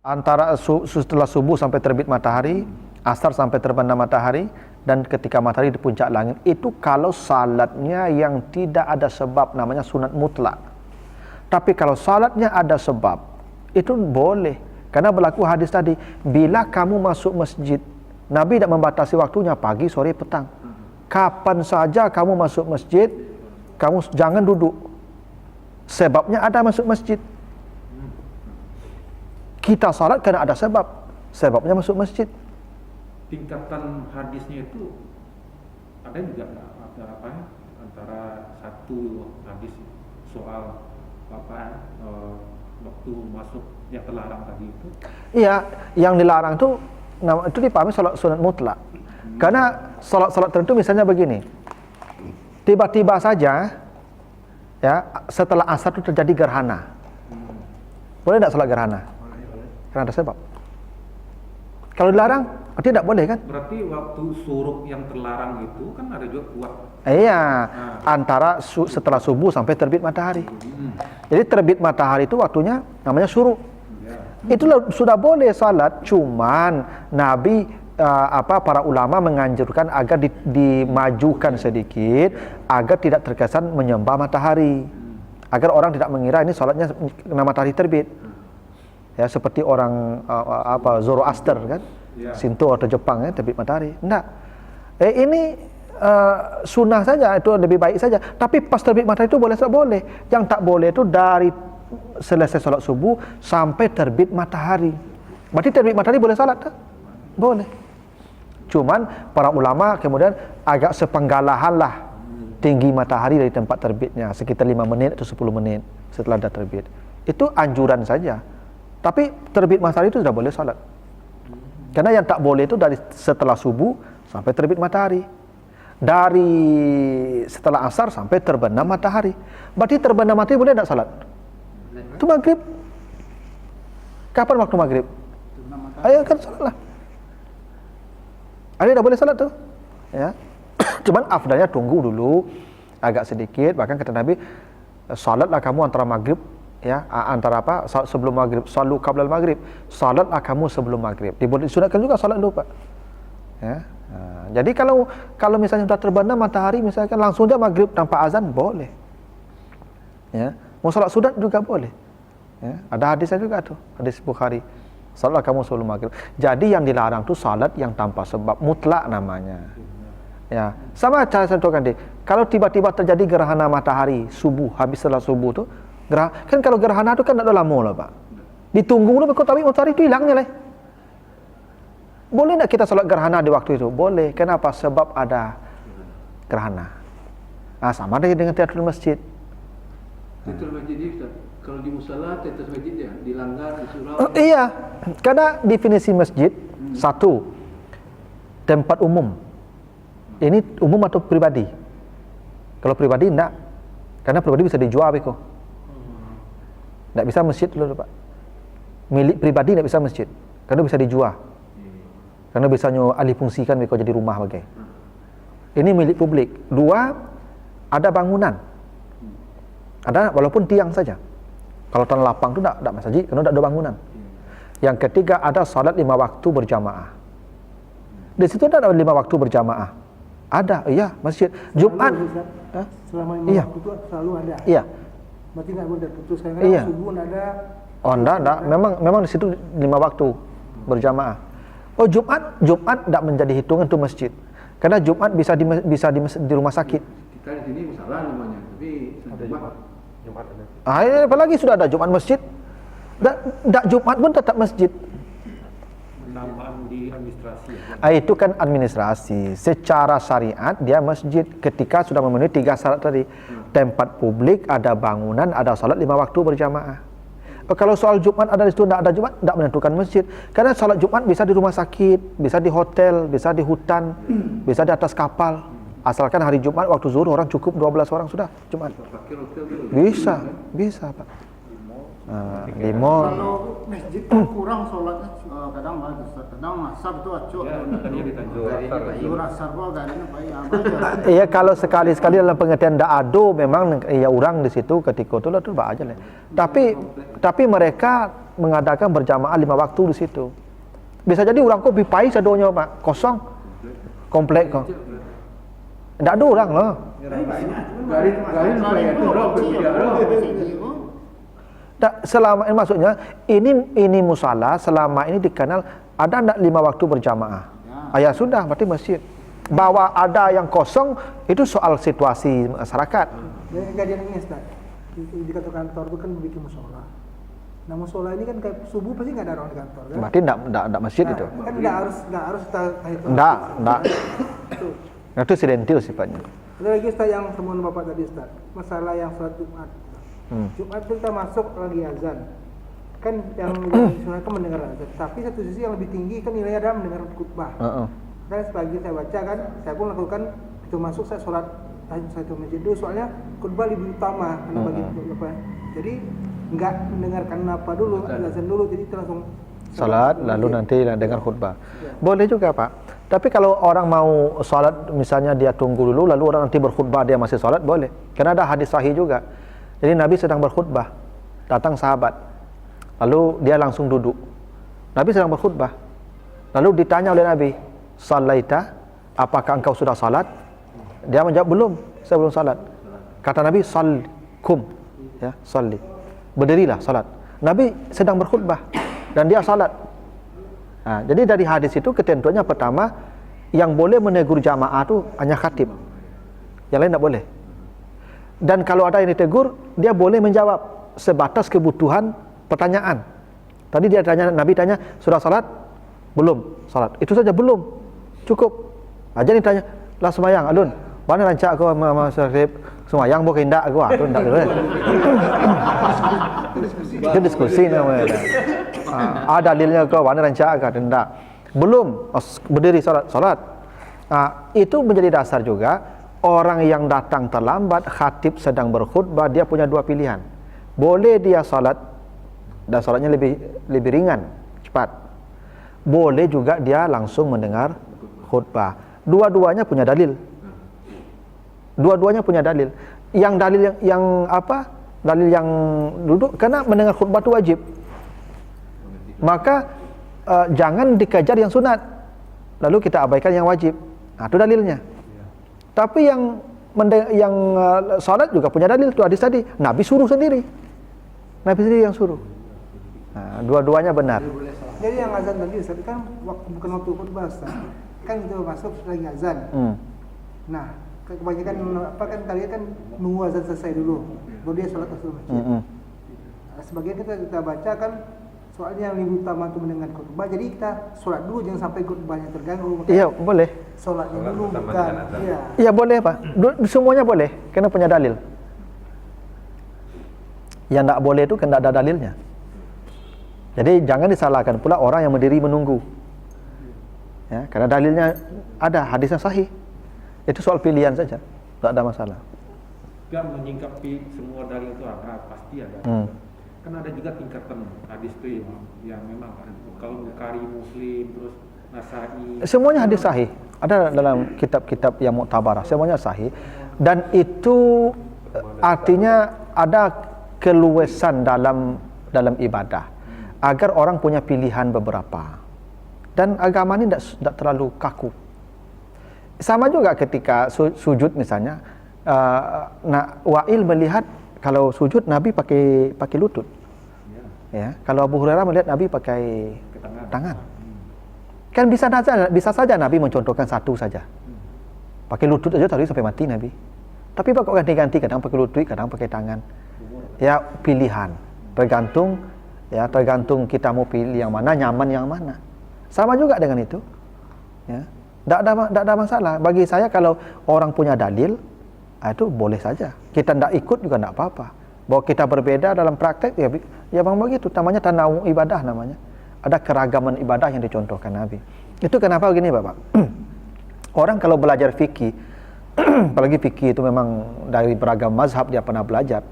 Antara setelah subuh sampai terbit matahari, asar sampai terbenam matahari, dan ketika matahari di puncak langit, itu kalau salatnya yang tidak ada sebab namanya sunat mutlak. Tapi kalau salatnya ada sebab, itu boleh. Karena berlaku hadis tadi, bila kamu masuk masjid, Nabi tidak membatasi waktunya, pagi, sore, petang. Kapan saja kamu masuk masjid, kamu jangan duduk. Sebabnya ada masuk masjid. Kita salat karena ada sebab. Sebabnya masuk masjid. Tingkatan hadisnya itu ada juga ada apa ya? Antara satu hadis soal waktu masuk yang terlarang tadi itu. Iya, yang dilarang itu dipahami salat sunat mutlak. Karena salat tertentu misalnya begini. Tiba-tiba saja ya, setelah asar itu terjadi gerhana. Boleh tidak salat gerhana? Karena ada sebab. Kalau dilarang, tidak boleh kan? Berarti waktu syuruk yang terlarang itu kan ada juga kuat. Iya, antara setelah subuh sampai terbit matahari. Jadi terbit matahari itu waktunya namanya syuruk. Itu sudah boleh salat, cuman Nabi para ulama menganjurkan agar dimajukan sedikit agar tidak terkesan menyembah matahari. Agar orang tidak mengira ini salatnya karena matahari terbit. Ya, seperti orang Zoroaster kan, Shinto atau Jepang ya, terbit matahari. Enggak. Ini sunnah saja, itu lebih baik saja. Tapi pas terbit matahari itu boleh, boleh. Yang tak boleh itu dari selesai salat subuh sampai terbit matahari. Berarti terbit matahari boleh salat tak? Boleh. Cuman para ulama kemudian agak sepenggalahan lah tinggi matahari dari tempat terbitnya, sekitar 5 menit atau 10 menit setelah dah terbit. Itu anjuran saja. Tapi terbit matahari itu sudah boleh salat. Karena yang tak boleh itu dari setelah subuh sampai terbit matahari. Dari setelah asar sampai terbenam matahari. Berarti terbenam matahari boleh tak salat? Itu maghrib. Kapan waktu maghrib? Ayo kan salat lah. Ada dah boleh salat tuh. Ya. Cuman afdalnya tunggu dulu agak sedikit. Bahkan kata Nabi, salatlah kamu antara maghrib, ya, antara sebelum maghrib, salu qablal maghrib, salatlah kamu sebelum maghrib. Disunatkan juga salat dulu, Pak. Ya. Jadi kalau misalnya sudah terbenam matahari, misalkan langsung aja maghrib tanpa azan, boleh. Ya. Mau salat sunat juga boleh. Ya. Ada hadisnya juga tuh, hadis Bukhari. Salatlah kamu sebelum maghrib. Jadi yang dilarang tuh salat yang tanpa sebab, mutlak namanya. Ya. Sama cara saya contohkan deh. Kalau tiba-tiba terjadi gerhana matahari subuh, habis setelah subuh tuh, kan kalau gerhana itu kan tak ada lama lah, Pak. Ditunggu dulu, tapi matahari itu hilangnya lah. Boleh tak kita salat gerhana di waktu itu? Boleh. Kenapa? Sebab ada gerhana. Sama dengan tahiyatul masjid. Tahiyatul masjid itu, kalau di musala tahiyatul masjid ya dilanggar, disurau. Iya. Karena definisi masjid satu, tempat umum. Ini umum atau pribadi? Kalau pribadi enggak. Karena pribadi bisa dijual, Beko. Tidak bisa masjid dulu, Pak. Milik pribadi tidak bisa masjid, karena bisa dijual. Karena bisa alih fungsikan mereka jadi rumah bagai. Ini milik publik. Dua, ada bangunan. Ada walaupun tiang saja. Kalau tanah lapang itu tidak masjid, karena tidak ada bangunan. Yang ketiga, ada salat 5 waktu berjamaah. Di situ ada 5 waktu berjamaah. Ada, iya, masjid. Jumat. Selama 5 iya. waktu itu selalu ada. Iya. Berarti nggak boleh putuskan kan? Iya. Subuh nggak ada. Oh, enggak. Memang di situ 5 waktu berjamaah. Oh, Jumat tidak menjadi hitungan itu masjid. Karena Jumat bisa di rumah sakit. Kita di sini musalah namanya, tapi Jumat ada. Apalagi sudah ada Jumat masjid. Tak Jumat pun tetap masjid. Penambahan di administrasi. Itu kan administrasi. Secara syariat dia masjid ketika sudah memenuhi 3 syarat tadi. Tempat publik, ada bangunan, ada salat 5 waktu berjamaah. Kalau soal Jumat ada di situ, tidak ada Jumat, tidak menentukan masjid. Karena salat Jumat bisa di rumah sakit, bisa di hotel, bisa di hutan, bisa di atas kapal. Asalkan hari Jumat waktu zuhur orang cukup 12 orang sudah Jumat. Bisa, Pak. Di mall. Kalau masjid kan kurang sholatnya, kadang bagus, kadang asar tuh acuk. Asar kok gadanya baik. Iya, kalau sekali-sekali dalam pengertian tidak ada, memang ya orang di situ ketika itu lah tu aja lah. Tapi mereka mengadakan berjamaah 5 waktu di situ. Bisa jadi orang kok bipai sadonya Pak, kosong. Komplek kok. Enggak ada orang loh. Garin supaya itu roh tidak roh. Selama ini maksudnya ini musala selama ini dikenal ada enggak 5 waktu berjamaah. Ya sudah, berarti masjid. Bahwa ada yang kosong itu soal situasi masyarakat. Ya kejadian ini Ustaz. Di kantor kantor itu kan bikin musola. Nah musola ini kan kayak subuh pasti nggak ada orang di kantor kan? Berarti enggak masjid itu. Kan nggak harus itu. Enggak. Itu. Itu sidentil sifatnya. Ada lagi Ustaz yang temuan Bapak tadi Ustaz. Masalah yang sholat Jumat. Jumat itu kita masuk lagi azan. Kan yang disunahkan kan mendengar azan. Tapi satu sisi yang lebih tinggi kan nilainya adalah mendengar khutbah. Dan sebagai saya baca kan, saya pun lakukan itu masuk saya sholat saya ke masjid dulu soalnya khutbah lebih utama karena bagi apa. Jadi enggak mendengarkan apa dulu, azan dulu, jadi langsung salat lalu nanti dengar khutbah. Boleh juga Pak. Tapi kalau orang mau salat misalnya dia tunggu dulu lalu orang nanti berkhutbah dia masih salat boleh. Karena ada hadis sahih juga. Jadi Nabi sedang berkhutbah, datang sahabat. Lalu dia langsung duduk. Nabi sedang berkhutbah. Lalu ditanya oleh Nabi, "Sallaita? Apakah engkau sudah salat?" Dia menjawab, "Belum, saya belum salat." Kata Nabi, "Salkum." Ya, salli. Berdirilah salat. Nabi sedang berkhutbah dan dia salat. Nah, jadi dari hadis itu ketentuannya pertama yang boleh menegur jamaah itu hanya khatib. Yang lain tidak boleh. Dan kalau ada yang ditegur, dia boleh menjawab sebatas kebutuhan pertanyaan. Tadi dia tanya, Nabi tanya, "Sudah salat?" "Belum salat." Itu saja, belum. Cukup. Aja ditanya, "Lah semayang, Alun. Mana rancak aku sama Syarif semayang bukan ndak aku atau ndak dulu." Itu diskusi namanya. Ada dalilnya kau mana rancak ke ndak. Belum berdiri salat. Itu menjadi dasar juga orang yang datang terlambat, khatib sedang berkhutbah, dia punya dua pilihan. Boleh dia salat dan salatnya lebih ringan, cepat. Boleh juga dia langsung mendengar khutbah. Dua-duanya punya dalil. Dua-duanya punya dalil. Yang dalil yang apa? Dalil yang duduk karena mendengar khutbah itu wajib. Maka jangan dikejar yang sunat. Lalu kita abaikan yang wajib. Nah, itu dalilnya. Tapi yang salat juga punya dalil itu hadis tadi. Nabi suruh sendiri. Nabi sendiri yang suruh. Nah, dua-duanya benar. Jadi yang azan tadi Ustaz kan bukan waktu khutbah Ustaz. Kan itu masuk lagi azan. Nah, kebanyakan apa kan tadi kan nunggu azan selesai dulu. Baru dia sholat masuk masjid. Nah, sebagian kita baca kan soalnya yang lebih utama itu mendengar khutbah. Jadi kita sholat dulu jangan sampai khutbahnya terganggu. Iya, boleh. Sholatnya dulu bukan. Iya. Iya boleh Pak. Semuanya boleh. Karena punya dalil. Yang tidak boleh itu kan tidak ada dalilnya. Jadi jangan disalahkan pula orang yang berdiri menunggu. Ya, karena dalilnya ada, hadisnya sahih. Itu soal pilihan saja, tidak ada masalah. Gak menyingkapi semua dalil itu ada, pasti ada. Kan ada juga tingkatan hadis itu yang memang kalau Bukhari, Muslim, terus Nasai. Semuanya hadis sahih. Ada dalam kitab-kitab yang muktabarah, semuanya sahih. Dan itu artinya ada keluasan dalam ibadah. Agar orang punya pilihan beberapa. Dan agama ini tidak terlalu kaku. Sama juga ketika sujud misalnya, Wa'il melihat kalau sujud Nabi pakai lutut. Ya, kalau Abu Hurairah melihat Nabi pakai tangan. Kan bisa saja Nabi mencontohkan satu saja. Pakai lutut aja tadi sampai mati Nabi. Tapi kok ganti-ganti, kadang pakai lutut, kadang pakai tangan. Ya pilihan, tergantung kita mau pilih yang mana, nyaman yang mana. Sama juga dengan itu. Ya. Tidak ada masalah. Bagi saya kalau orang punya dalil, itu boleh saja. Kita tidak ikut juga tidak apa-apa. Bahwa kita berbeda dalam praktek, ya memang begitu. Namanya tanawu ibadah namanya. Ada keragaman ibadah yang dicontohkan Nabi. Itu kenapa begini Bapak. Orang kalau belajar fikih, apalagi fikih itu memang dari beragam mazhab dia pernah belajar,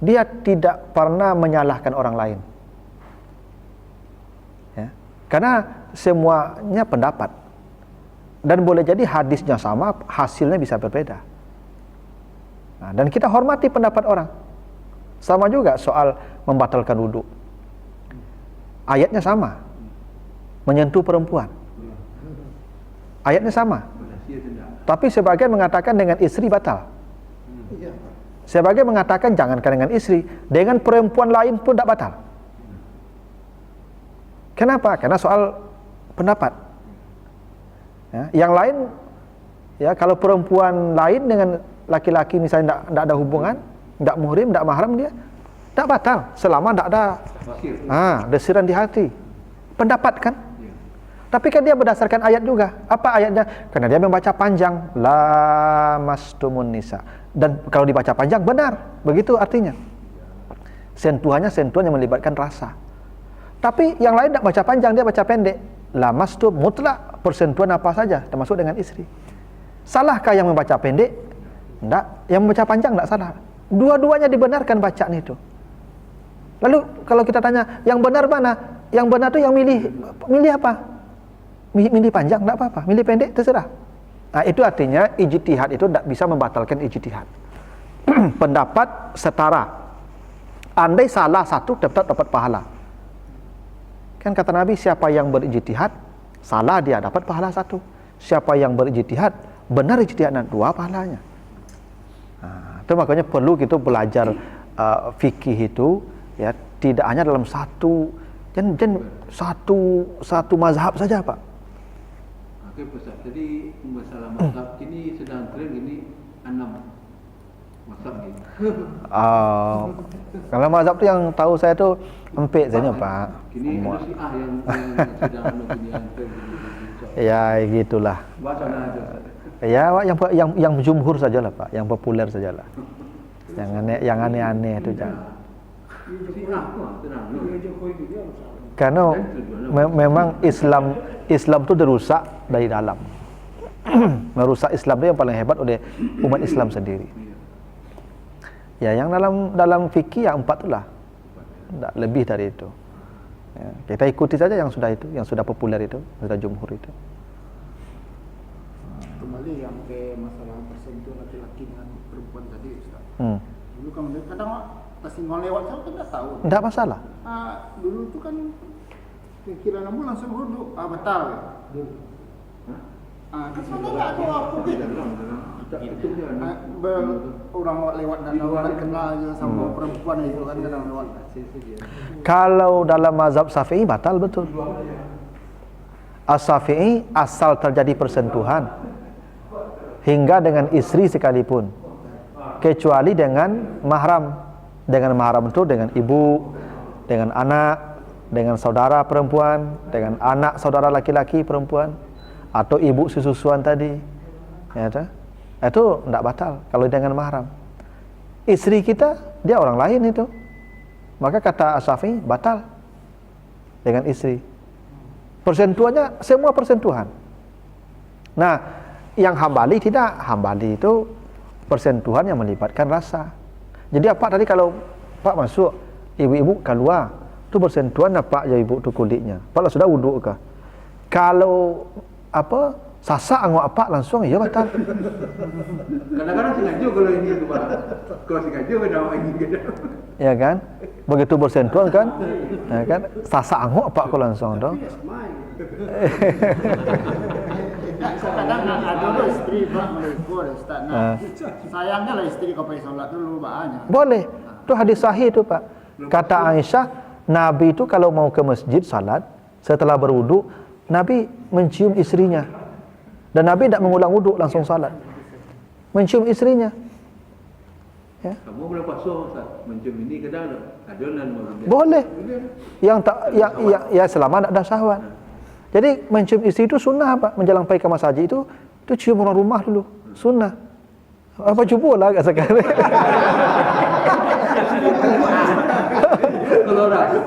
dia tidak pernah menyalahkan orang lain. Ya. Karena semuanya pendapat. Dan boleh jadi hadisnya sama, hasilnya bisa berbeda. Nah, dan kita hormati pendapat orang. Sama juga soal membatalkan wudhu. Ayatnya sama. Menyentuh perempuan. Ayatnya sama. Tapi sebagian mengatakan dengan istri batal. Sebagian mengatakan jangankan dengan istri, dengan perempuan lain pun tidak batal. Kenapa? Karena soal pendapat. Ya, yang lain, ya kalau perempuan lain dengan laki-laki misalnya tidak ada hubungan, tidak muhrim, tidak mahram, dia tidak batal selama tidak ada desiran di hati. Pendapat kan? Tapi kan dia berdasarkan ayat juga. Apa ayatnya? Karena dia membaca panjang, lamastumun nisa. Dan kalau dibaca panjang benar, begitu artinya. Sentuhan yang melibatkan rasa. Tapi yang lain tidak baca panjang, dia baca pendek. Lamastum mutlak, persentuhan apa saja, termasuk dengan istri. Salahkah yang membaca pendek? Tidak. Yang membaca panjang tidak salah. Dua-duanya dibenarkan bacaan itu. Lalu kalau kita tanya, yang benar mana? Yang benar itu yang milih apa? Milih panjang, tidak apa-apa. Milih pendek, terserah. Nah, itu artinya ijtihad itu tidak bisa membatalkan ijtihad. Pendapat setara. Andai salah satu, tetap dapat pahala. Kan kata Nabi, siapa yang berijtihad, salah dia dapat pahala satu. Siapa yang berijtihad, benar ijtihadnya, 2 pahalanya. Nah, itu makanya perlu kita belajar fikih itu, ya tidak hanya dalam satu mazhab saja, Pak. Oke, Ustaz. Jadi masalah mazhab ini sedang tren ini 6 mazhab ini. Kalau mazhab tu yang tahu saya tu empik saja, Pak. Kini ada Syiah yang sedang punya tren. Ya, gitulah. Wacana aja. Ya, yang jumhur sajalah, Pak, yang populer sajalah. Yang aneh-aneh itu jangan. Syiah kok tenang. Karena memang Islam itu dirusak dari dalam. Merusak Islam itu yang paling hebat oleh umat Islam sendiri. Ya, yang dalam fikih yang 4 itulah. Tidak lebih dari itu. Ya, kita ikuti saja yang sudah itu, yang sudah populer itu, sudah jumhur itu. Kembali yang ke masalah persentuhan laki-laki dengan perempuan tadi, Ustaz. Dulu kan kadang pas ngomong lewat saya kan tidak tahu. Tidak masalah. Dulu itu kan pikiran kamu langsung duduk, batal. Sebenarnya aku orang lewat dan orang kenal aja sama perempuan itu kan kadang lewat. Kalau dalam mazhab Syafi'i batal betul. As-Syafi'i asal terjadi persentuhan hingga dengan istri sekalipun, kecuali dengan mahram. Dengan mahram itu dengan ibu, dengan anak, dengan saudara perempuan, dengan anak saudara laki-laki perempuan, atau ibu susuan tadi, ya, itu tidak batal kalau dengan mahram. Istri kita dia orang lain itu, maka kata Asy-Syafi'i batal dengan istri. Persentuhannya semua persentuhan. Nah, yang Hambali tidak. Hambali itu persentuhan yang melibatkan rasa. Jadi apa tadi kalau Pak masuk, ibu-ibu keluar, tu bersentuhan apa ya ibu tu kulitnya. Pak lah sudah wuduk kah? Kalau apa sasak angok apa langsung ya batal. Kadang-kadang sengaja kalau ini tu Pak. Kalau sengaja beda lagi gitu. Ya kan? Begitu bersentuhan kan? Ya kan? Sasak angok apa kau langsung tu. Kadang ada dulu istri Pak melipur Ustaz. Sayangnya lah istri kau pergi solat dulu banyak. Boleh. Itu hadis sahih itu, Pak. Kata Aisyah, Nabi itu kalau mau ke masjid salat, setelah berwudu, Nabi mencium istrinya. Dan Nabi tidak mengulang wudu, langsung salat. Mencium istrinya. Ya. Kamu boleh puasa Ustaz. Mencium ini kadang ada dan boleh. Yang tak ya selama tidak ada syahwat. Jadi mencium istri itu sunnah, Pak. Menjelang pergi ke masjid itu cium orang rumah dulu. Sunnah. Apa cuba lah kat sekarang.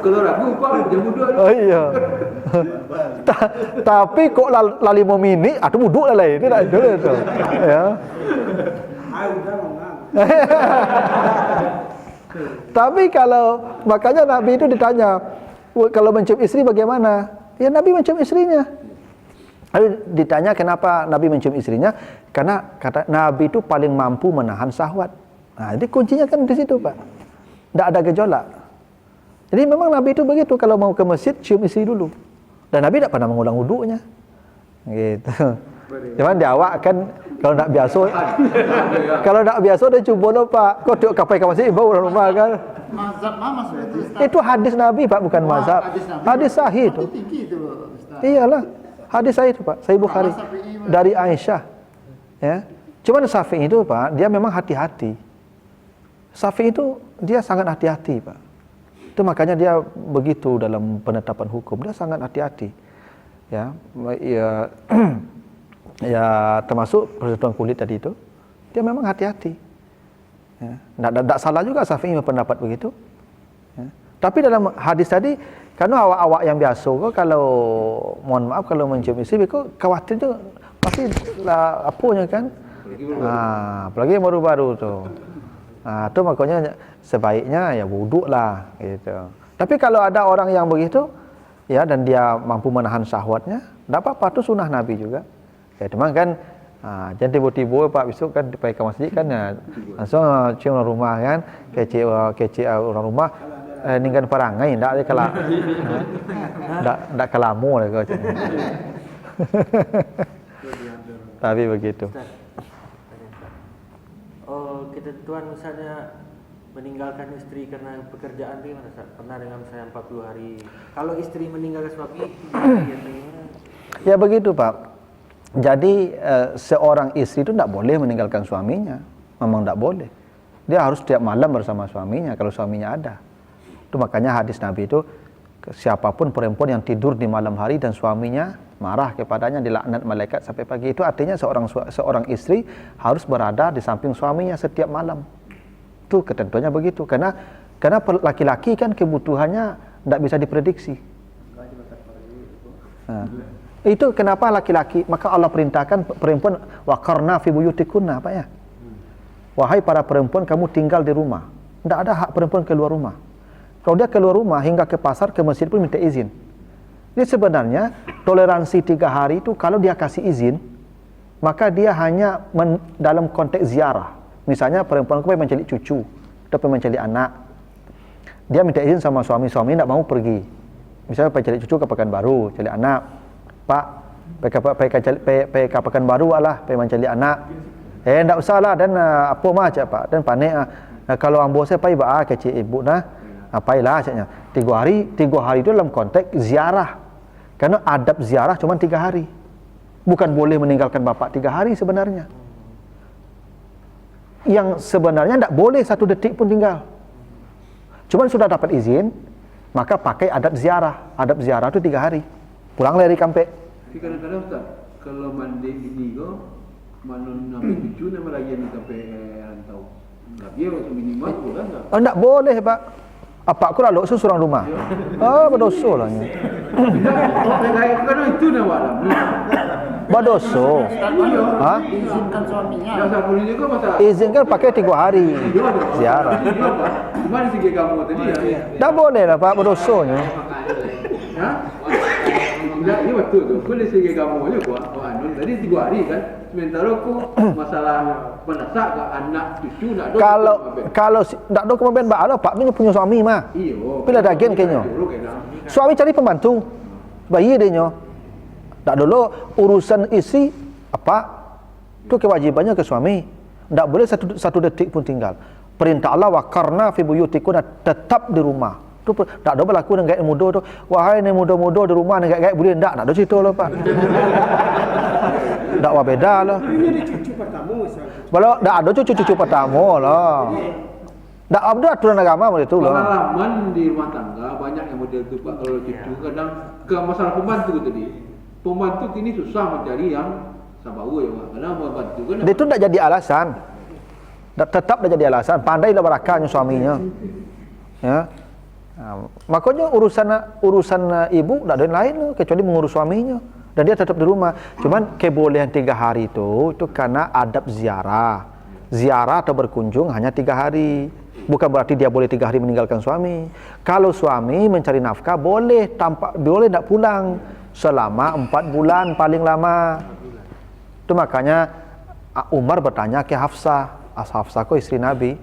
Kalau ragu Pak jam wuduk. Oh iya. Tapi kok lali mau mini, atau wuduk lah lain. Itu tak ada tu. Ya. Tapi kalau makanya Nabi itu ditanya, kalau mencium istri bagaimana? Ya Nabi mencium istrinya. Lalu ditanya kenapa Nabi mencium istrinya? Karena kata Nabi itu paling mampu menahan syahwat. Nah, jadi kuncinya kan di situ, Pak. Tidak ada gejolak. Jadi memang Nabi itu begitu, kalau mau ke masjid cium istri dulu. Dan Nabi tidak pernah mengulang wuduknya. Gitu. Cuman di awak kan kalau nak biasa kalau nak biasa dia cuba lo Pak. Kau tengok kapai ke masjid bau orang rumah kan. Mazhab mama seperti Ustaz. Itu hadis Nabi Pak, bukan mazhab. Hadis sahih itu. Tapi tinggi itu Ustaz. Iyalah. Hadis sahih itu Pak, Sahih Bukhari. Dari Aisyah. Ya. Cuman Syafi'i itu Pak, dia memang hati-hati. Syafi'i itu dia sangat hati-hati Pak. Itu makanya dia begitu dalam penetapan hukum, dia sangat hati-hati. Ya, ya termasuk persetujuan kulit tadi itu, dia memang hati-hati. Ya, tidak salah juga Syafi'i berpendapat begitu. Ya. Tapi dalam hadis tadi, karena awak-awak yang biasa kok kalau mohon maaf kalau mencium istri, kok khawatir tu pasti lah apanya kan? Apalagi yang baru-baru tu. Itu makanya sebaiknya ya wuduk lah gitu. Tapi kalau ada orang yang begitu ya dan dia mampu menahan syahwatnya, tidak apa-apa, itu sunnah Nabi juga. Ya cuma kan jangan tiba-tiba Pak besok kan pergi ke masjid kan ya, langsung cium orang rumah kan, kecil orang rumah ningkan perangai ndak dia kalah. Ndak kelamu lah kau. Tapi begitu. Ketentuan misalnya meninggalkan istri karena pekerjaan itu gimana Ustaz? Pernah dengan saya 40 hari. Kalau istri meninggalkan suami, ya begitu Pak. Jadi seorang istri itu tidak boleh meninggalkan suaminya. Memang tidak boleh. Dia harus setiap malam bersama suaminya kalau suaminya ada. Itu makanya hadis Nabi itu, siapapun perempuan yang tidur di malam hari dan suaminya marah kepadanya, dilaknat malaikat sampai pagi. Itu artinya seorang istri harus berada di samping suaminya setiap malam. Itu ketentuannya begitu. Karena laki-laki kan kebutuhannya tidak bisa diprediksi. Itu kenapa laki-laki, maka Allah perintahkan perempuan waqarna fi buyutikunna, Pak ya. Wahai para perempuan, kamu tinggal di rumah. Tidak ada hak perempuan keluar rumah. Kalau dia keluar rumah hingga ke pasar, ke masjid pun minta izin. Ini sebenarnya toleransi 3 hari itu kalau dia kasih izin, maka dia hanya dalam konteks ziarah. Misalnya perempuan itu pengen mencari cucu, atau pengen mencari anak. Dia minta izin sama suami tidak mau pergi. Misalnya pengen cari cucu ke Pekanbaru, cari anak. Pak, pergi ke Pekanbaru lah, pengen mencari anak. Tidak usah lah, dan apa mah cak Pak, dan panik. Kalau ambo saya pergi kecil ibu apailah caknya. 3 hari itu dalam konteks ziarah. Karena adab ziarah cuma 3 hari. Bukan boleh meninggalkan bapak 3 hari sebenarnya. Yang sebenarnya tidak boleh 1 detik pun tinggal. Cuma sudah dapat izin, maka pakai adab ziarah. Adab ziarah itu 3 hari. Pulang dari kampek. Tapi kadang-kadang Ustaz, kalau mandi ini kok manon nabi cucu nama lagi yang sampai rantau. Nabi waktu minimal bulan enggak? Tidak boleh Pak. Apa aku lalu seorang rumah? Berdosa lah. Karena itu nama lah. Berdosa. Hah? Izinkan suaminya. Yang saya punya juga masalah. Izinkan pakai 3 hari ziarah. Cuma di segi kamu tadi ya. Tak boleh lah Pak, berdosanya. Ya? Tidak, ini betul tu. Kau di segi kamu aja kau anu. Tadi 3 hari kan. Sementara aku masalah menasak ke anak cucu nak dok. Kalau nak dok kemudian Pak Pak punya suami mah. Iyo. Bila dagen kayaknya. Suami cari pembantu. Bayi dia nyo. Tak dulu urusan istri apa? Itu kewajibannya ke suami. Tak boleh satu detik pun tinggal. Perintah Allah waqarna fi buyutikunna, tetap di rumah. Tu tak ada berlaku dengan gaya muda tu. Wahai ni muda-muda di rumah dengan gaya boleh tak ada cerita lah Pak. Dakwah beda lah. Ini cucu pertama misalnya. Kalau tak ada cucu pertama lah. Tak ada aturan agama macam itu lah. Pengalaman di rumah tangga banyak yang model tu Pak. Kalau cucu kadang ke masalah pembantu tadi. Pembantu kini susah mencari yang sabawa ya Pak. Karena pembantu kan. Dia itu tak jadi alasan. Tetap tak jadi alasan. Pandailah barakahnya suaminya. Ya. Makanya urusan ibu tak ada yang lain kecuali mengurus suaminya. Dan dia tetap di rumah. Cuman kebolehan 3 hari itu karena adab ziarah. Ziarah atau berkunjung hanya 3 hari. Bukan berarti dia boleh 3 hari meninggalkan suami. Kalau suami mencari nafkah boleh tak pulang selama 4 bulan paling lama. Itu makanya Umar bertanya ke Hafsah. Hafsah kok istri Nabi.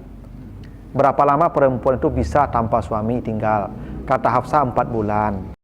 Berapa lama perempuan itu bisa tanpa suami tinggal? Kata Hafsah 4 bulan.